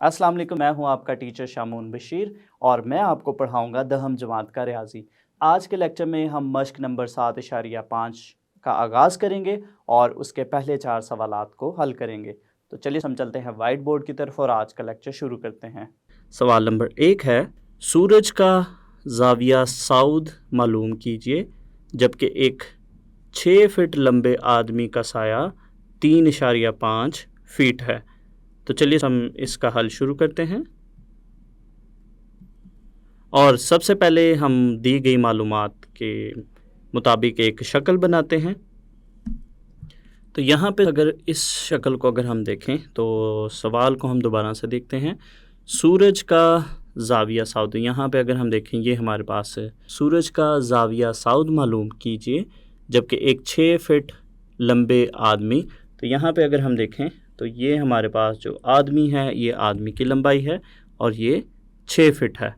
अस्सलाम वालेकुम, मैं हूं आपका टीचर शामून बशीर और मैं आपको पढ़ाऊंगा दहम जमात का रियाजी। आज के लेक्चर में हम मश्क नंबर 7.5 का आगाज़ करेंगे और उसके पहले 4 सवालात को हल करेंगे। तो चलिए हम चलते हैं वाइट बोर्ड की तरफ और आज का लेक्चर शुरू करते हैं। सवाल नंबर 1 है, सूरज का ज़ाविया साउद मालूम कीजिए जबकि एक 6 फीट लंबे आदमी का साया 3.5 फीट है। तो चलिए हम इसका हल शुरू करते हैं और सबसे पहले हम दी गई मालूमात के मुताबिक एक शक्ल बनाते हैं। तो यहाँ पे अगर इस शक्ल को अगर हम देखें तो सवाल को हम दोबारा से देखते हैं। सूरज का ज़ाविया साउद, यहाँ पे अगर हम देखें ये हमारे पास है, सूरज का ज़ाविया साउद मालूम कीजिए जबकि एक 6 फीट लंबे आदमी। तो यहाँ पे अगर हम देखें तो ये हमारे पास जो आदमी है ये आदमी की लंबाई है और ये 6 फीट है।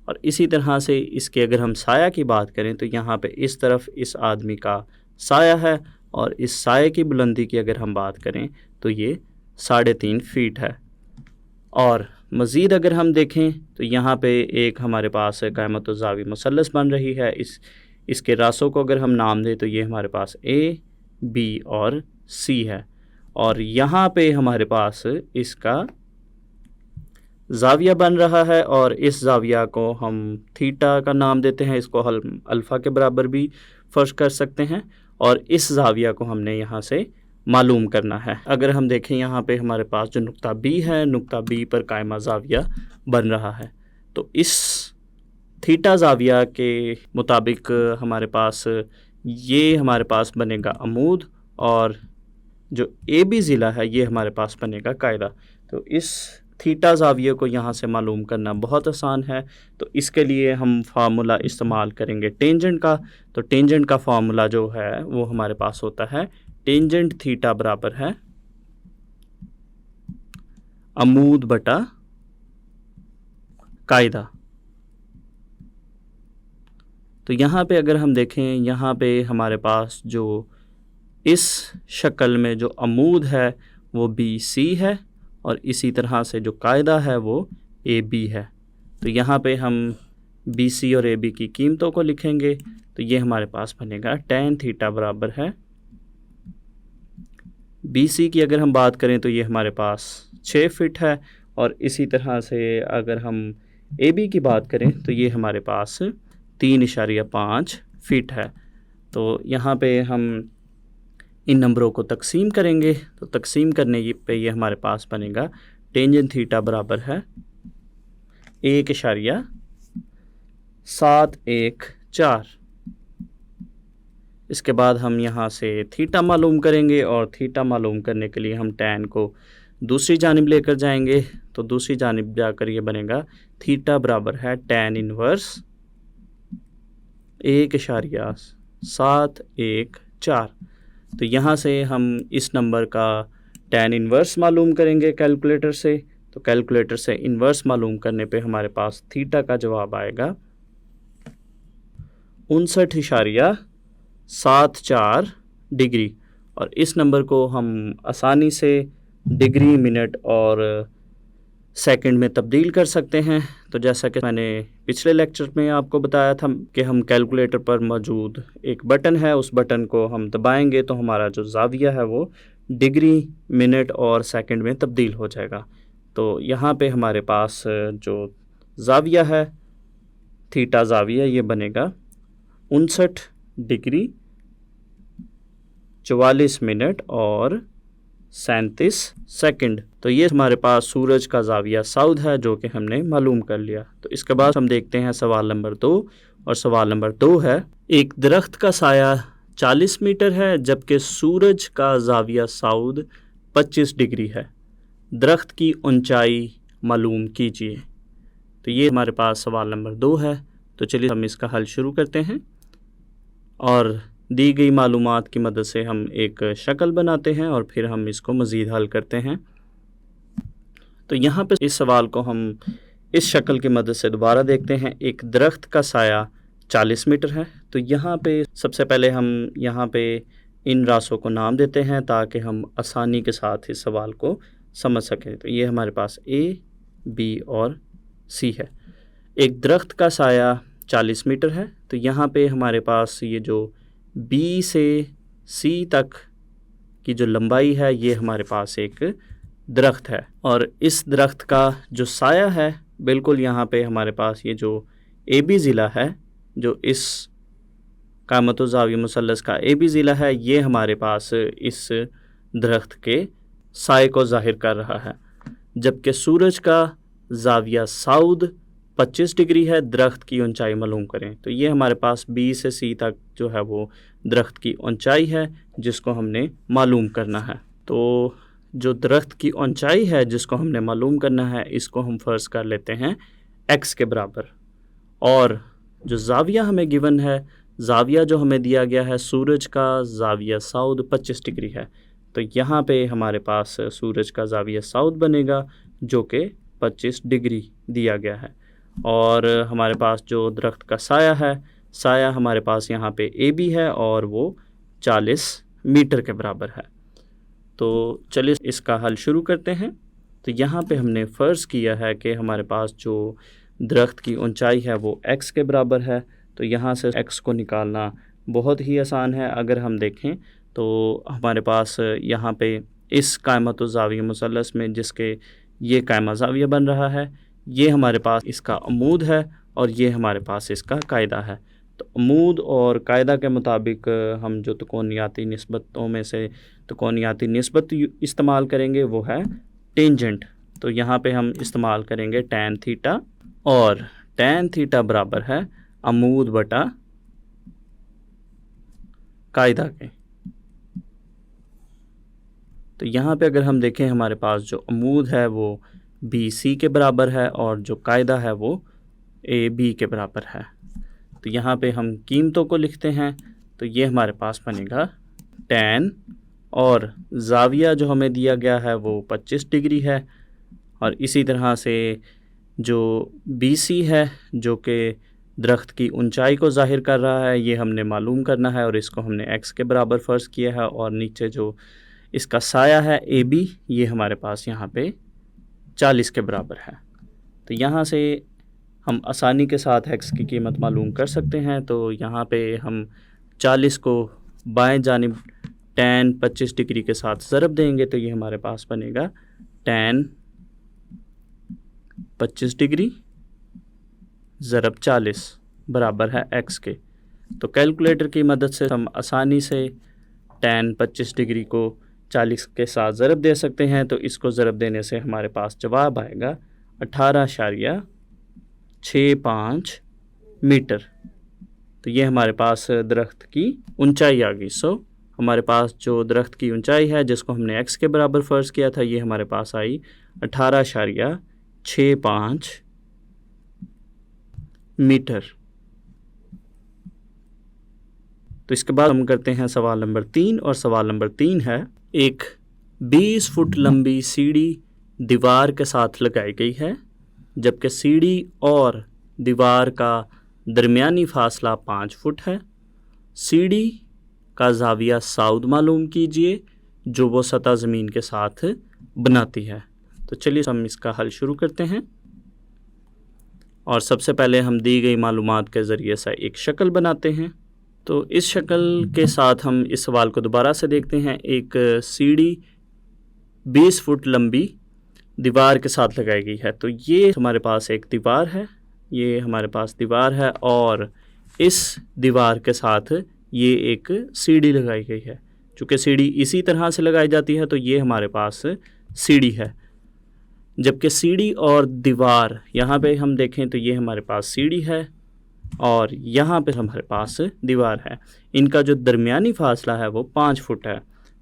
और इसी तरह से इसके अगर हम साया की बात करें तो यहाँ पे इस तरफ इस आदमी का साया है और इस साये की बुलंदी की अगर हम बात करें तो ये 3.5 फीट है। और मज़ीद अगर हम देखें तो यहाँ पे एक हमारे पास क़ाइमत ज़ावी मुसल्लस बन रही है। इसके रासों को अगर हम नाम दें तो ये हमारे पास A, B और C है। और यहाँ पे हमारे पास इसका ज़ाविया बन रहा है और इस ज़ाविया को हम थीटा का नाम देते हैं। इसको हम अल्फ़ा के बराबर भी फ़र्ज़ कर सकते हैं और इस ज़ाविया को हमने यहाँ से मालूम करना है। अगर हम देखें यहाँ पे हमारे पास जो नुक्ता B है, नुक्ता B पर कायमा ज़ाविया बन रहा है। तो इस थीटा ज़ाविया के मुताबिक हमारे पास ये हमारे पास बनेगा अमूद और जो AB ज़िला है ये हमारे पास बनेगा कायदा। तो इस थीटा ज़ाविये को यहाँ से मालूम करना बहुत आसान है। तो इसके लिए हम फार्मूला इस्तेमाल करेंगे टेंजेंट का। तो टेंजेंट का फार्मूला जो है वो हमारे पास होता है टेंजेंट थीटा बराबर है अमूद बटा कायदा। तो यहाँ पे अगर हम देखें, यहाँ पे हमारे पास जो इस शक्ल में जो अमूद है वो BC है और इसी तरह से जो कायदा है वो AB है। तो यहाँ पे हम BC और AB की कीमतों को लिखेंगे तो ये हमारे पास बनेगा tan थीटा बराबर है, BC की अगर हम बात करें तो ये हमारे पास 6 फीट है और इसी तरह से अगर हम AB की बात करें तो ये हमारे पास 3.5 फीट है। तो यहाँ पे हम इन नंबरों को तकसीम करेंगे तो तकसीम करने पे ये हमारे पास बनेगा टेंजेंट थीटा बराबर है 1.714। इसके बाद हम यहाँ से थीटा मालूम करेंगे और थीटा मालूम करने के लिए हम टैन को दूसरी जानिब लेकर जाएंगे। तो दूसरी जानिब जाकर ये बनेगा थीटा बराबर है टैन इन्वर्स 1.714। तो यहाँ से हम इस नंबर का टैन इन्वर्स मालूम करेंगे कैलकुलेटर से। तो कैलकुलेटर से इन्वर्स मालूम करने पे हमारे पास थीटा का जवाब आएगा 59.74 डिग्री। और इस नंबर को हम आसानी से डिग्री, मिनट और सेकंड में तब्दील कर सकते हैं। तो जैसा कि मैंने पिछले लेक्चर में आपको बताया था कि हम कैलकुलेटर पर मौजूद एक बटन है, उस बटन को हम दबाएंगे तो हमारा जो ज़ाविया है वो डिग्री, मिनट और सेकंड में तब्दील हो जाएगा। तो यहाँ पे हमारे पास जो ज़ाविया है थीटा ज़ाविया ये बनेगा 59 डिग्री 44 मिनट और 37 सेकंड। तो ये हमारे पास सूरज का ज़ाविया साउद है जो कि हमने मालूम कर लिया। तो इसके बाद हम देखते हैं सवाल नंबर 2 और सवाल नंबर 2 है, एक दरख्त का साया 40 मीटर है जबकि सूरज का ज़ाविया साउद 25 डिग्री है, दरख्त की ऊंचाई मालूम कीजिए। तो ये हमारे पास सवाल नंबर 2 है। तो चलिए हम इसका हल शुरू करते हैं और दी गई मालूमात की मदद से हम एक शक्ल बनाते हैं और फिर हम इसको मज़ीद हल करते हैं। तो यहाँ पे इस सवाल को हम इस शक्ल की मदद से दोबारा देखते हैं। एक दरख्त का साया 40 मीटर है। तो यहाँ पे सबसे पहले हम यहाँ पे इन रासों को नाम देते हैं ताकि हम आसानी के साथ इस सवाल को समझ सकें। तो ये हमारे पास A, बी और सी है। एक दरख्त का साया 40 मीटर है, तो यहाँ पे हमारे पास ये जो बी से सी तक की जो लंबाई है ये हमारे पास एक दरख्त है, और इस दरख्त का जो साया है बिल्कुल यहाँ पे हमारे पास ये जो ए बी ज़िला है, जो इस कामतो ज़ाविया मुसल्लस का ए बी ज़िला है, ये हमारे पास इस दरख्त के साए को ज़ाहिर कर रहा है। जबकि सूरज का ज़ाविया साउद 25 डिग्री है। दरख्त की ऊंचाई मालूम करें, तो ये हमारे पास बी से सी तक जो है वो दरख्त की ऊंचाई है जिसको हमने मालूम करना है। तो जो दरख्त की ऊंचाई है जिसको हमने मालूम करना है, इसको हम फ़र्ज़ कर लेते हैं x के बराबर, और जो ज़ाविया हमें गिवन है, ज़ाविया जो हमें दिया गया है सूरज का ज़ाविया साउद 25 डिग्री है, तो यहाँ पे हमारे पास सूरज का ज़ाविया साउद बनेगा जो कि 25 डिग्री दिया गया है। और हमारे पास जो दरख्त का साया है, साया हमारे पास यहाँ पे ए बी है और वो 40 मीटर के बराबर है। तो चलिए इसका हल शुरू करते हैं। तो यहाँ पे हमने फ़र्ज़ किया है कि हमारे पास जो दरख्त की ऊंचाई है वो x के बराबर है, तो यहाँ से x को निकालना बहुत ही आसान है। अगर हम देखें तो हमारे पास यहाँ पे इस कायमत ज़ाविया मुसल्लस में जिसके ये कायमा ज़ाविया बन रहा है, ये हमारे पास इसका अमूद है और ये हमारे पास इसका कायदा है। तो अमूद और कायदा के मुताबिक हम जो त्रिकोणियाती निस्बतों में से त्रिकोणियाती निस्बत इस्तेमाल करेंगे वो है टेंजेंट। तो यहाँ पे हम इस्तेमाल करेंगे टैन थीटा, और टैन थीटा बराबर है अमूद बटा कायदा के। तो यहाँ पे अगर हम देखें हमारे पास जो अमूद है वो बी सी के बराबर है और जो कायदा है वो ए बी के बराबर है। तो यहाँ पे हम कीमतों को लिखते हैं, तो ये हमारे पास बनेगा टैन, और ज़ाविया जो हमें दिया गया है वो 25 डिग्री है, और इसी तरह से जो बी सी है जो कि दरख्त की ऊंचाई को ज़ाहिर कर रहा है, ये हमने मालूम करना है और इसको हमने x के बराबर फ़र्ज़ किया है, और नीचे जो इसका साया है ए बी, ये हमारे पास यहाँ पे 40 के बराबर है। तो यहाँ से हम आसानी के साथ x की कीमत मालूम कर सकते हैं। तो यहाँ पे हम 40 को बाएं जानिब टैन 25 डिग्री के साथ ज़रब देंगे, तो ये हमारे पास बनेगा टैन 25 डिग्री ज़रब 40 बराबर है x के। तो कैलकुलेटर की मदद से हम आसानी से टैन 25 डिग्री को 40 के साथ ज़रब दे सकते हैं। तो इसको ज़रब देने से हमारे पास जवाब आएगा 18.65 मीटर। तो ये हमारे पास दरख्त की ऊंचाई आ गई। हमारे पास जो दरख्त की ऊंचाई है जिसको हमने x के बराबर फ़र्ज़ किया था, ये हमारे पास आई 18.65 मीटर। तो इसके बाद हम करते हैं सवाल नंबर 3, और सवाल नंबर 3 है, एक 20 फुट लंबी सीढ़ी दीवार के साथ लगाई गई है, जबकि सीढ़ी और दीवार का दरमियानी फ़ासला 5 फुट है। सीढ़ी का ज़ाविया साउद मालूम कीजिए जो वो सतह ज़मीन के साथ बनाती है। तो चलिए हम इसका हल शुरू करते हैं, और सबसे पहले हम दी गई मालूमात के ज़रिए से एक शक्ल बनाते हैं। तो इस शक्ल के साथ हम इस सवाल को दोबारा से देखते हैं। एक सीढ़ी 20 फुट लंबी दीवार के साथ लगाई गई है। तो ये हमारे पास एक दीवार है, ये हमारे पास दीवार है, और इस दीवार के साथ ये एक सीढ़ी लगाई गई है। चूँकि सीढ़ी इसी तरह से लगाई जाती है तो ये हमारे पास सीढ़ी है। जबकि सीढ़ी और दीवार, यहाँ पे हम देखें तो ये हमारे पास सीढ़ी है और यहाँ पे हमारे पास दीवार है। इनका जो दरमियानी फ़ासला है वो 5 फुट है।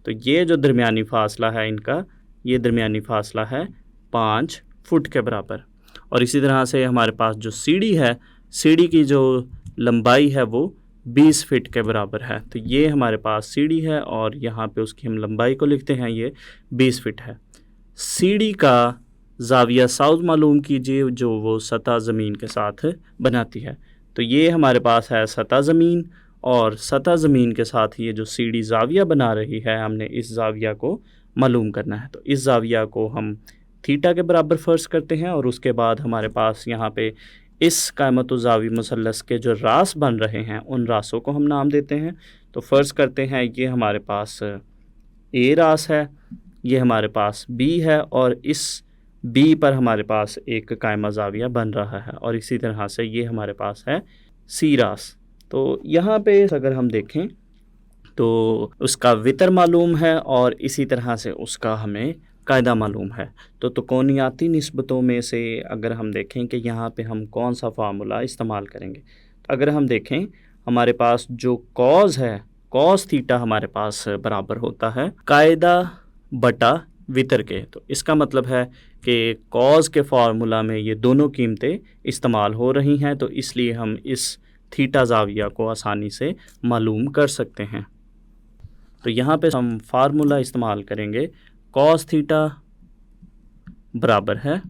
तो ये जो दरमियानी फ़ासला है इनका, ये दरमियानी फ़ासला है 5 फुट के बराबर। और इसी तरह से हमारे पास जो सीढ़ी है, सीढ़ी की जो लंबाई है वो 20 फीट के बराबर है। तो ये हमारे पास सीढ़ी है और यहाँ पे उसकी हम लंबाई को लिखते हैं, ये 20 फीट है। सीढ़ी का ज़ाविया साउद मालूम कीजिए जो वो सतह ज़मीन के साथ बनाती है। तो ये हमारे पास है सतह ज़मीन, और सतह ज़मीन के साथ ये जो सीढ़ी ज़ाविया बना रही है, हमने इस ज़ाविया को मालूम करना है। तो इस ज़ाविया को हम थीटा के बराबर फ़र्ज़ करते हैं और उसके बाद हमारे पास यहाँ पे इस कायमतुज़ावी मुसल्लस के जो रास बन रहे हैं उन रासों को हम नाम देते हैं। तो फ़र्ज़ करते हैं ये हमारे पास ए रास है, ये हमारे पास बी है और इस बी पर हमारे पास एक कायमा ज़ाविया बन रहा है और इसी तरह से ये हमारे पास है सी रास। तो यहाँ पे अगर हम देखें तो उसका वितर मालूम है और इसी तरह से उसका हमें कायदा मालूम है। तो त्रिकोणियाती निस्बतों में से अगर हम देखें कि यहाँ पे हम कौन सा फार्मूला इस्तेमाल करेंगे, तो अगर हम देखें हमारे पास जो कॉस है, कॉस थीटा हमारे पास बराबर होता है कायदा बटा वितर के। तो इसका मतलब है कि कॉस के फार्मूला में ये दोनों कीमतें इस्तेमाल हो रही हैं, तो इसलिए हम इस थीटा ज़ाविया को आसानी से मालूम कर सकते हैं। तो यहाँ पे हम फार्मूला इस्तेमाल करेंगे कॉस थीटा बराबर है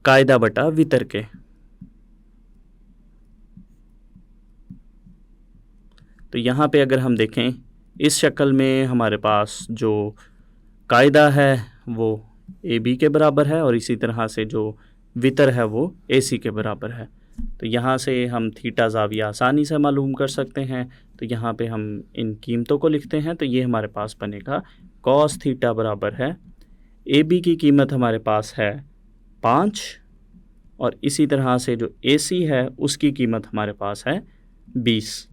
कायदा बटा वितर के। तो यहाँ पे अगर हम देखें इस शक्ल में हमारे पास जो कायदा है वो ए बी के बराबर है और इसी तरह से जो वितर है वो ए सी के बराबर है। तो यहाँ से हम थीटा ज़ाविया आसानी से मालूम कर सकते हैं। तो यहाँ पे हम इन कीमतों को लिखते हैं। तो ये हमारे पास बनेगा कॉस थीटा बराबर है ए बी की कीमत हमारे पास है 5 और इसी तरह से जो ए सी है उसकी कीमत हमारे पास है 20।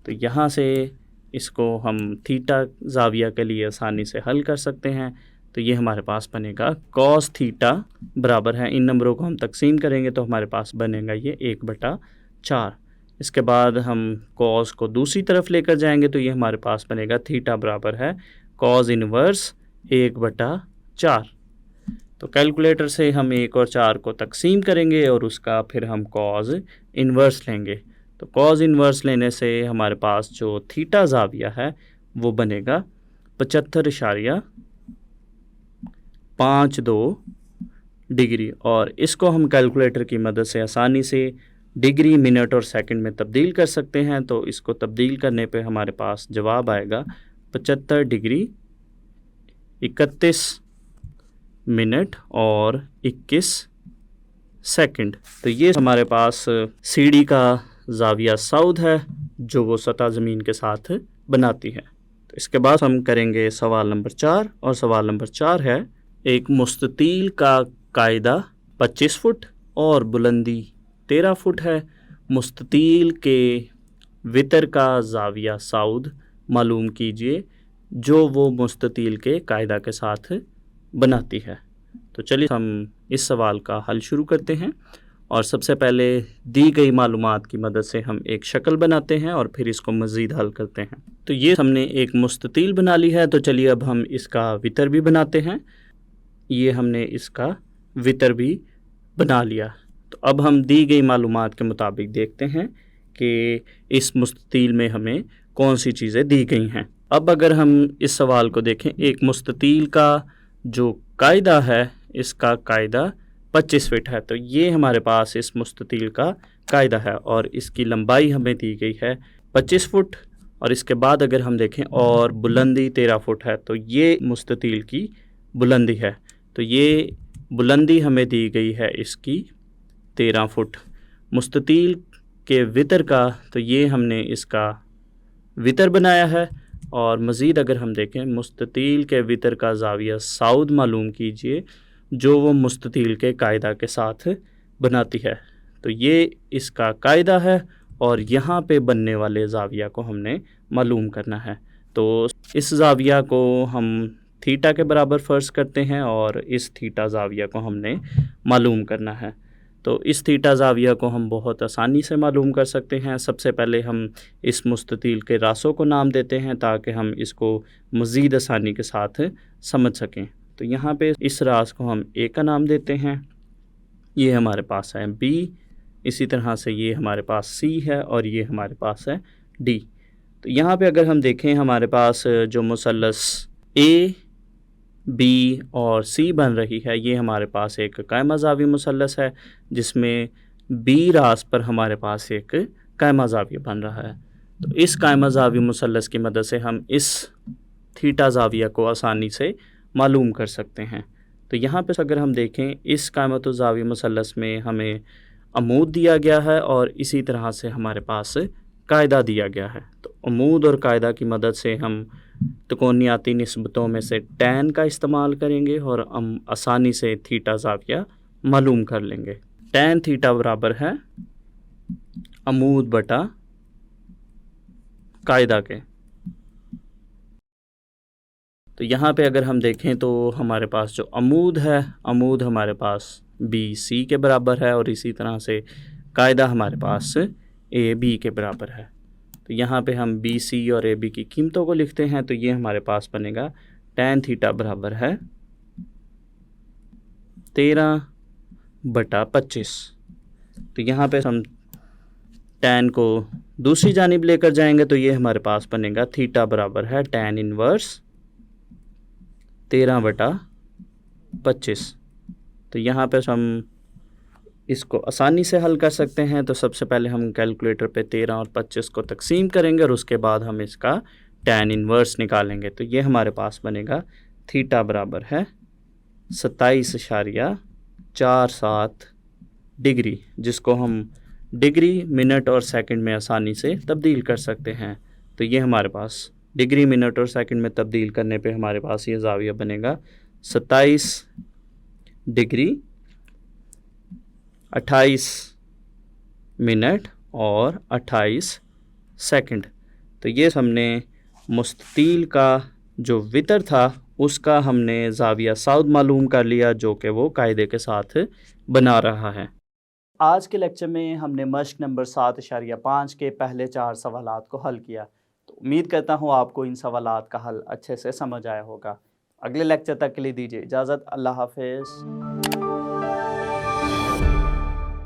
तो यहाँ से इसको हम थीटा ज़ाविया के लिए आसानी से हल कर सकते हैं। तो ये हमारे पास बनेगा कॉस थीटा बराबर है, इन नंबरों को हम तकसीम करेंगे तो हमारे पास बनेगा ये 1/4। इसके बाद हम कॉस को दूसरी तरफ लेकर जाएंगे तो ये हमारे पास बनेगा थीटा बराबर है कॉस इनवर्स 1/4। तो कैलकुलेटर से हम 1 और 4 को तकसीम करेंगे और उसका फिर हम कॉस इनवर्स लेंगे। तो कॉस इनवर्स लेने से हमारे पास जो थीटा ज़ाविया है वो बनेगा 75.52 डिग्री और इसको हम कैलकुलेटर की मदद से आसानी से डिग्री, मिनट और सेकंड में तब्दील कर सकते हैं। तो इसको तब्दील करने पे हमारे पास जवाब आएगा 75 डिग्री 31 मिनट और 21 सेकंड। तो ये हमारे पास सीढ़ी का ज़ाविया सऊद है जो वो सतह ज़मीन के साथ बनाती है। तो इसके बाद हम करेंगे सवाल नंबर 4 और सवाल नंबर 4 है एक मुस्ततील का कायदा 25 फुट और बुलंदी 13 फुट है। मुस्ततील के वितर का ज़ाविया सऊद मालूम कीजिए जो वो मुस्ततील के कायदा के साथ बनाती है। तो चलिए हम इस सवाल का हल शुरू करते हैं और सबसे पहले दी गई मालूमात की मदद से हम एक शक्ल बनाते हैं और फिर इसको मज़ीद हल करते हैं। तो ये हमने एक मुस्ततील बना ली है। तो चलिए अब हम इसका वितर भी बनाते हैं। ये हमने इसका वितर भी बना लिया। तो अब हम दी गई मालूमात के मुताबिक देखते हैं कि इस मुस्ततील में हमें कौन सी चीज़ें दी गई हैं। अब अगर हम इस सवाल को देखें, एक मुस्ततील का जो कायदा है इसका कायदा 25 फीट है। तो ये हमारे पास इस मुस्ततील का कायदा है और इसकी लंबाई हमें दी गई है 25 फुट और इसके बाद अगर हम देखें और बुलंदी 13 फुट है। तो ये मुस्ततील की बुलंदी है। तो ये बुलंदी हमें दी गई है इसकी 13 फुट। मुस्ततील के वितर का तो ये हमने इसका वितर बनाया है और मज़ीद अगर हम देखें मुस्ततील के वितर का ज़ाविया सऊद मालूम कीजिए जो वो मुस्ततील के कायदा के साथ बनाती है। तो ये इसका कायदा है और यहाँ पे बनने वाले ज़ाविया को हमने मालूम करना है। तो इस ज़ाविया को हम थीटा के बराबर फ़र्ज़ करते हैं और इस थीटा ज़ाविया को हमने मालूम करना है। तो इस थीटा ज़ाविया को हम बहुत आसानी से मालूम कर सकते हैं। सबसे पहले हम इस मुस्ततील के रासों को नाम देते हैं ताकि हम इसको मज़ीद आसानी के साथ समझ सकें। तो यहाँ पे इस रास को हम ए का नाम देते हैं, ये हमारे पास है बी, इसी तरह से ये हमारे पास सी है और ये हमारे पास है डी। तो यहाँ पे अगर हम देखें हमारे पास जो मुसल्लस ए बी और सी बन रही है ये हमारे पास एक कायमा ज़ावी मुसल्लस है जिसमें बी रास पर हमारे पास एक कायमा ज़ाविया बन रहा है। तो इस कायमा ज़ावी मुसल्लस की मदद से हम इस थीटा ज़ाविया को आसानी से मालूम कर सकते हैं। तो यहाँ पे अगर हम देखें इस कायमत ज़ावी मुसल्लस में हमें अमूद दिया गया है और इसी तरह से हमारे पास कायदा दिया गया है। तो अमूद और कायदा की मदद से हम त्रिकोणियाती निस्बतों में से टैन का इस्तेमाल करेंगे और हम आसानी से थीटा ज़ाविया मालूम कर लेंगे। टैन थीटा बराबर है अमूद बटा कायदा के। तो यहाँ पे अगर हम देखें तो हमारे पास जो अमूद है, अमूद हमारे पास बी सी के बराबर है और इसी तरह से कायदा हमारे पास ए बी के बराबर है। तो यहाँ पे हम बी सी और ए बी की कीमतों को लिखते हैं। तो ये हमारे पास बनेगा टैन थीटा बराबर है 13/25। तो यहाँ पे हम टैन को दूसरी जानिब लेकर जाएंगे तो ये हमारे पास बनेगा थीटा बराबर है टैन इनवर्स 13/25। तो यहाँ पे हम इसको आसानी से हल कर सकते हैं। तो सबसे पहले हम कैलकुलेटर पे 13 और 25 को तकसीम करेंगे और उसके बाद हम इसका टैन इनवर्स निकालेंगे। तो ये हमारे पास बनेगा थीटा बराबर है 27.47 डिग्री, जिसको हम डिग्री, मिनट और सेकंड में आसानी से तब्दील कर सकते हैं। तो ये हमारे पास डिग्री, मिनट और सेकंड में तब्दील करने पे हमारे पास ये ज़ाविया बनेगा 27 डिग्री 28 मिनट और 28 सेकंड। तो ये हमने मुस्ततील का जो वितर था उसका हमने ज़ाविया साउद मालूम कर लिया, जो कि वो कायदे के साथ बना रहा है। आज के लेक्चर में हमने मश्क नंबर 7.5 के पहले 4 सवालात को हल किया। तो उम्मीद करता हूँ आपको इन सवालात का हल अच्छे से समझ आया होगा। अगले लेक्चर तक के लिए दीजिए इजाज़त। अल्लाह हाफ़िज़।